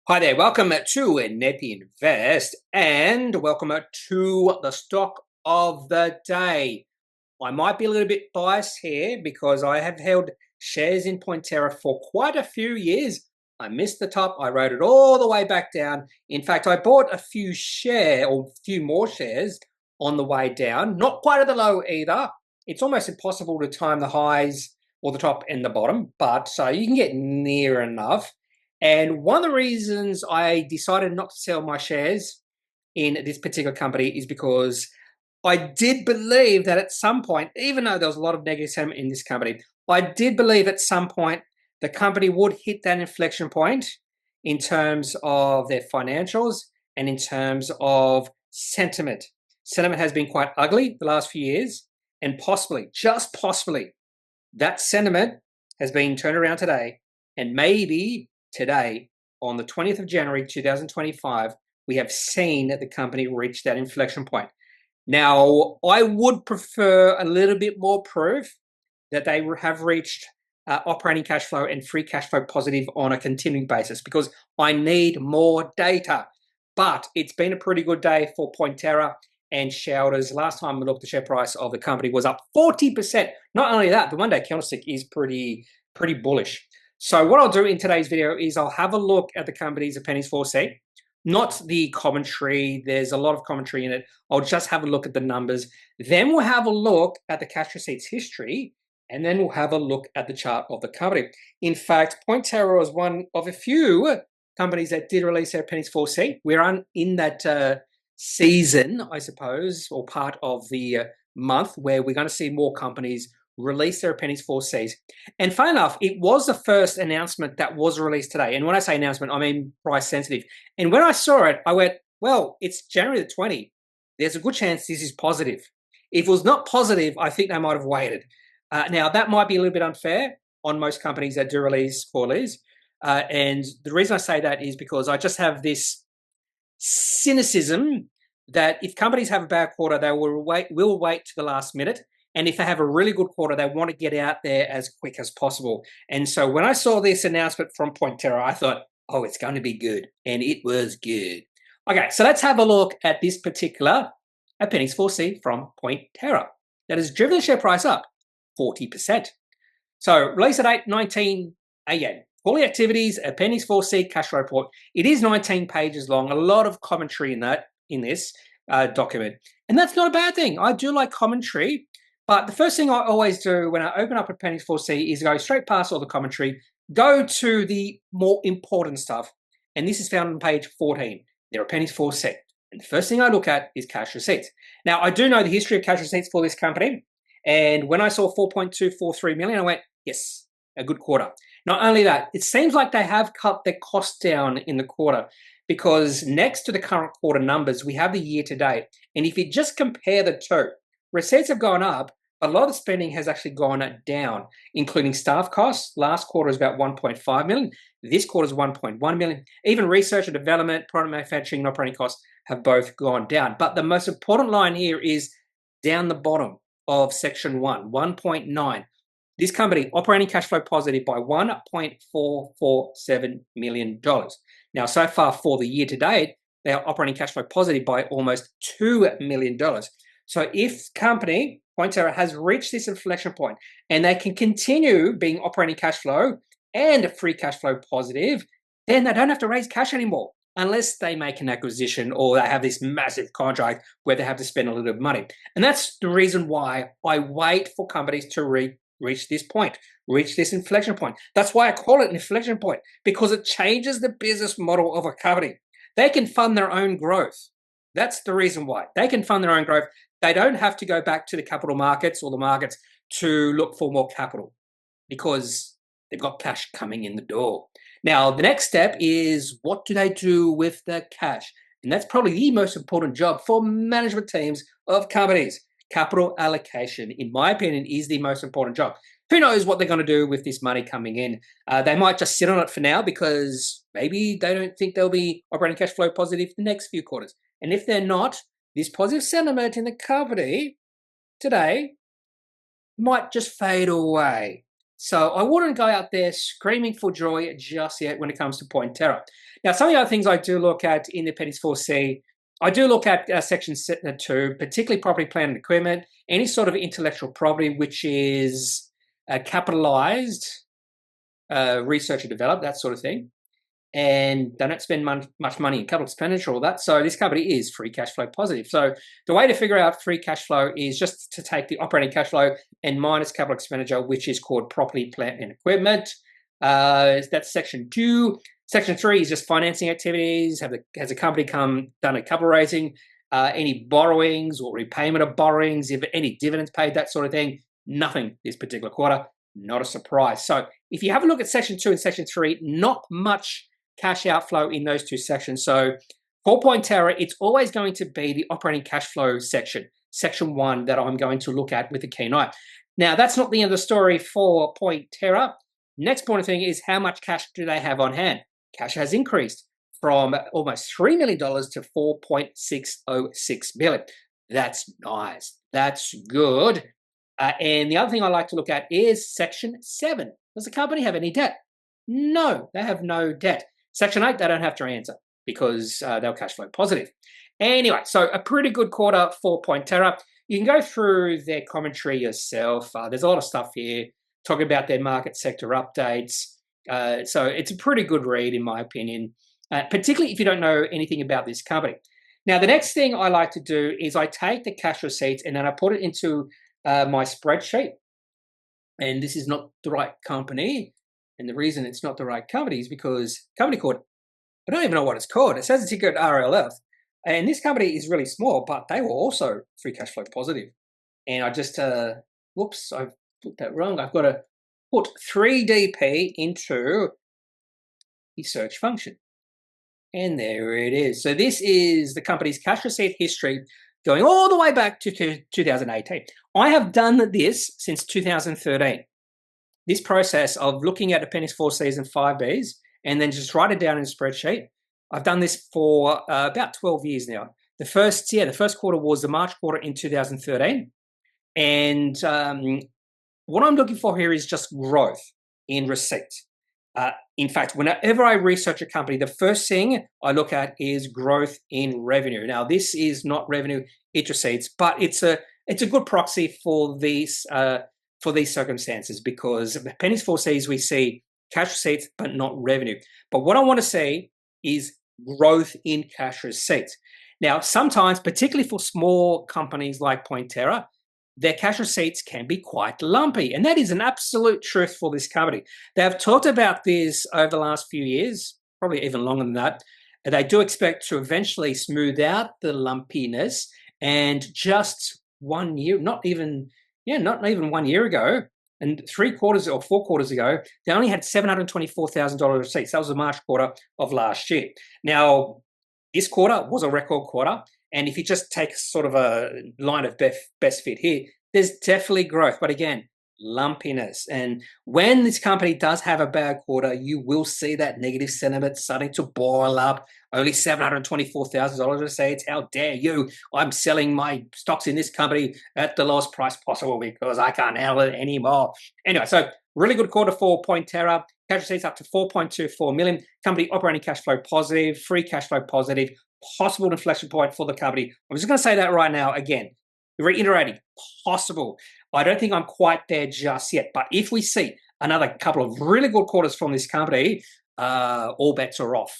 Hi there, welcome to Kneppy Invest and welcome to the stock of the day. I might be a little bit biased here because I have held shares in Pointerra for quite a few years. I missed the top, I rode it all the way back down. In fact, I bought a few more shares on the way down, not quite at the low either. It's almost impossible to time the highs or the top and the bottom, but so you can get near enough. And one of the reasons I decided not to sell my shares in this particular company is because I did believe that at some point, even though there was a lot of negative sentiment in this company, I did believe at some point the company would hit that inflection point in terms of their financials and in terms of sentiment. Sentiment has been quite ugly the last few years, and possibly, just possibly, that sentiment has been turned around today, and maybe today, on the 20th of January 2025, we have seen that the company reach that inflection point. Now, I would prefer a little bit more proof that they have reached operating cash flow and free cash flow positive on a continuing basis because I need more data. But it's been a pretty good day for Pointerra and shareholders. Last time we looked, the share price of the company was up 40%. Not only that, the one-day candlestick is pretty bullish. So what I'll do in today's video is I'll have a look at the company's Appendix 4C, not the commentary. There's a lot of commentary in it. I'll just have a look at the numbers. Then we'll have a look at the cash receipts history, and then we'll have a look at the chart of the company. In fact, Pointerra was one of a few companies that did release their Appendix 4C. We're in that season, I suppose, or part of the month where we're going to see more companies release their Appendix 4Cs. And fun enough, it was the first announcement that was released today. And when I say announcement, I mean price sensitive. And when I saw it, I went, well, it's January the 20th. There's a good chance this is positive. If it was not positive, I think they might have waited. Now, that might be a little bit unfair on most companies that do release quarterlies. And the reason I say that is because I just have this cynicism that if companies have a bad quarter, they will wait to the last minute. And if they have a really good quarter, they want to get out there as quick as possible. And so when I saw this announcement from Pointerra, I thought, oh, it's going to be good. And it was good. Okay, so let's have a look at this particular Appendix 4C from Pointerra that has driven the share price up 40%. So release at 8:19 a.m. Quarterly activities, Appendix 4C cash flow report. It is 19 pages long, a lot of commentary in this document. And that's not a bad thing. I do like commentary. But the first thing I always do when I open up Appendix 4C is go straight past all the commentary, go to the more important stuff. And this is found on page 14, their Appendix 4C. And the first thing I look at is cash receipts. Now, I do know the history of cash receipts for this company. And when I saw 4.243 million, I went, yes, a good quarter. Not only that, it seems like they have cut their costs down in the quarter because next to the current quarter numbers, we have the year to date. And if you just compare the two, receipts have gone up, a lot of spending has actually gone down, including staff costs. Last quarter is about 1.5 million. This quarter is 1.1 million. Even research and development, product manufacturing, and operating costs have both gone down. But the most important line here is down the bottom of section 1.9. This company operating cash flow positive by $1.447 million. Now, so far for the year to date, they are operating cash flow positive by almost $2 million. So if company, Pointerra, has reached this inflection point and they can continue being operating cash flow and free cash flow positive, then they don't have to raise cash anymore unless they make an acquisition or they have this massive contract where they have to spend a little bit of money. And that's the reason why I wait for companies to reach this point, reach this inflection point. That's why I call it an inflection point, because it changes the business model of a company. They can fund their own growth. That's the reason why. They can fund their own growth. They don't have to go back to the capital markets or the markets to look for more capital because they've got cash coming in the door. Now, the next step is what do they do with the cash? And that's probably the most important job for management teams of companies. Capital allocation, in my opinion, is the most important job. Who knows what they're going to do with this money coming in? They might just sit on it for now because maybe they don't think they'll be operating cash flow positive the next few quarters. And if they're not, this positive sentiment in the company today might just fade away. So I wouldn't go out there screaming for joy just yet when it comes to Pointerra. Now, some of the other things I do look at in the Appendix 4C, I do look at Section 2, particularly property, plant, and equipment, any sort of intellectual property which is capitalized, research and develop, that sort of thing. And they don't spend much money in capital expenditure or that. So this company is free cash flow positive. So the way to figure out free cash flow is just to take the operating cash flow and minus capital expenditure, which is called property, plant, and equipment. That's Section 2. Section 3 is just financing activities. Has a company done a capital raising, any borrowings or repayment of borrowings, if any dividends paid, that sort of thing. Nothing this particular quarter. Not a surprise. So if you have a look at Section 2 and Section 3, not much cash outflow in those two sections. So for Pointerra, it's always going to be the operating cash flow section, Section 1, that I'm going to look at with a keen eye. Now, that's not the end of the story for Pointerra. Next point of thing is how much cash do they have on hand? Cash has increased from almost $3 million to $4.606 billion. That's nice. That's good. And the other thing I like to look at is Section 7. Does the company have any debt? No, they have no debt. Section 8, they don't have to answer because they're cash flow positive. Anyway, so a pretty good quarter for Pointerra. You can go through their commentary yourself. There's a lot of stuff here talking about their market sector updates. So it's a pretty good read, in my opinion, particularly if you don't know anything about this company. Now, the next thing I like to do is I take the cash receipts and then I put it into my spreadsheet. And this is not the right company. And the reason it's not the right company is because a company called, I don't even know what it's called. It says it's ticker RLF. And this company is really small, but they were also free cash flow positive. And I just, whoops, I put that wrong. I've got to put 3DP into the search function. And there it is. So this is the company's cash receipt history going all the way back to 2018. I have done this since 2013. This process of looking at Appendix 4Cs and 5Bs and then just write it down in a spreadsheet. I've done this for about 12 years now. The first quarter was the March quarter in 2013. And what I'm looking for here is just growth in receipts. In fact, whenever I research a company, the first thing I look at is growth in revenue. Now, this is not revenue, it's receipts, but it's a good proxy for these circumstances because Appendix 4Cs we see cash receipts but not revenue. But what I want to see is growth in cash receipts. Now, sometimes, particularly for small companies like Pointerra, their cash receipts can be quite lumpy. And that is an absolute truth for this company. They have talked about this over the last few years, probably even longer than that. And they do expect to eventually smooth out the lumpiness. And just 1 year, not even 1 year ago, and 3 quarters or 4 quarters ago, they only had $724,000 receipts. That was the March quarter of last year. Now, this quarter was a record quarter. And if you just take sort of a line of best fit here, there's definitely growth. But again, lumpiness. And when this company does have a bad quarter, you will see that negative sentiment starting to boil up. Only $724,000 receipts. How dare you? I'm selling my stocks in this company at the lowest price possible because I can't handle it anymore. Anyway, so really good quarter for Pointerra. Cash receipts up to $4.24 million. Company operating cash flow positive, free cash flow positive. Possible inflection point for the company. I'm just going to say that right now again, reiterating, possible. I don't think I'm quite there just yet, but if we see another couple of really good quarters from this company, all bets are off.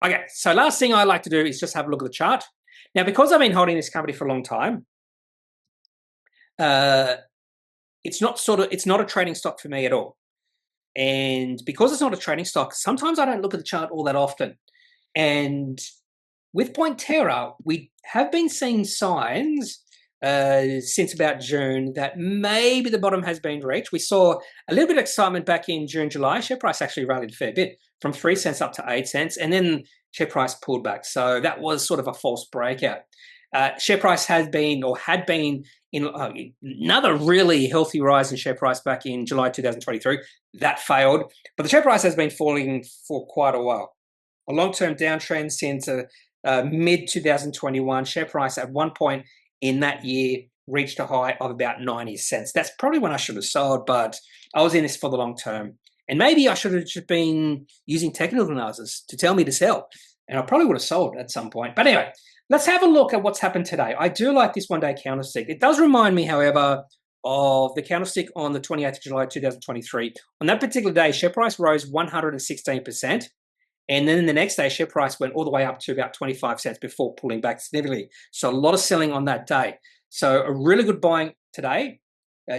Okay, so last thing I like to do is just have a look at the chart. Now, because I've been holding this company for a long time, it's not a trading stock for me at all. And because it's not a trading stock, sometimes I don't look at the chart all that often. And with Pointerra, we have been seeing signs since about June that maybe the bottom has been reached. We saw a little bit of excitement back in June, July. Share price actually rallied a fair bit from 3 cents up to 8 cents, and then share price pulled back. So that was sort of a false breakout. Share price had been in another really healthy rise in share price back in July 2023. That failed, but the share price has been falling for quite a while. A long-term downtrend since mid-2021. Share price at one point in that year reached a high of about 90 cents. That's probably when I should have sold, but I was in this for the long term. And maybe I should have just been using technical analysis to tell me to sell. And I probably would have sold at some point. But anyway, let's have a look at what's happened today. I do like this one-day candlestick. It does remind me, however, of the candlestick on the 28th of July 2023. On that particular day, share price rose 116%. And then the next day, share price went all the way up to about 25 cents before pulling back significantly. So a lot of selling on that day. So a really good buying today.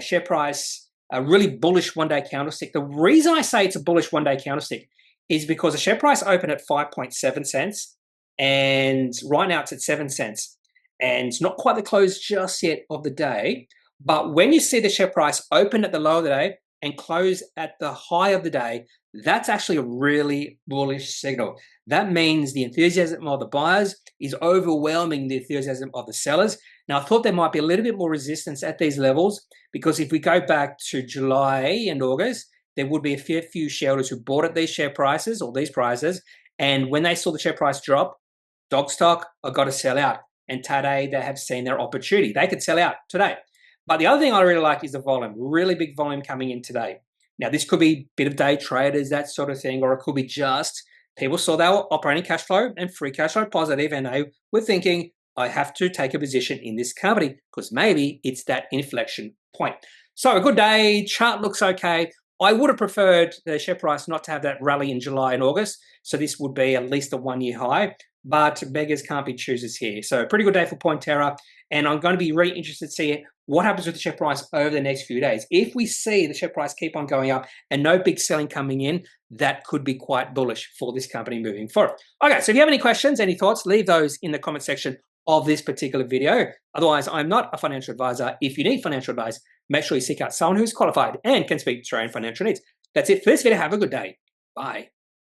Share price, a really bullish one-day candlestick. The reason I say it's a bullish one-day candlestick is because the share price opened at 5.7 cents. And right now it's at 7 cents. And it's not quite the close just yet of the day. But when you see the share price open at the low of the day and close at the high of the day, that's actually a really bullish signal. That means the enthusiasm of the buyers is overwhelming the enthusiasm of the sellers. Now, I thought there might be a little bit more resistance at these levels because if we go back to July and August, there would be a fair few shareholders who bought at these share prices or these prices. And when they saw the share price drop, dog stock, I've got to sell out. And today they have seen their opportunity. They could sell out today. But the other thing I really like is the volume, really big volume coming in today. Now, this could be a bit of day traders, that sort of thing, or it could be just people saw they were operating cash flow and free cash flow positive, and they were thinking, I have to take a position in this company because maybe it's that inflection point. So a good day, chart looks okay. I would have preferred the share price not to have that rally in July and August, so this would be at least a one-year high, but beggars can't be choosers here. So a pretty good day for Pointerra, and I'm going to be really interested to see what happens with the share price over the next few days. If we see the share price keep on going up and no big selling coming in, that could be quite bullish for this company moving forward. Okay, so if you have any questions, any thoughts, leave those in the comment section of this particular video. Otherwise, I'm not a financial advisor. If you need financial advice, make sure you seek out someone who's qualified and can speak to your own financial needs. That's it for this video. Have a good day. Bye.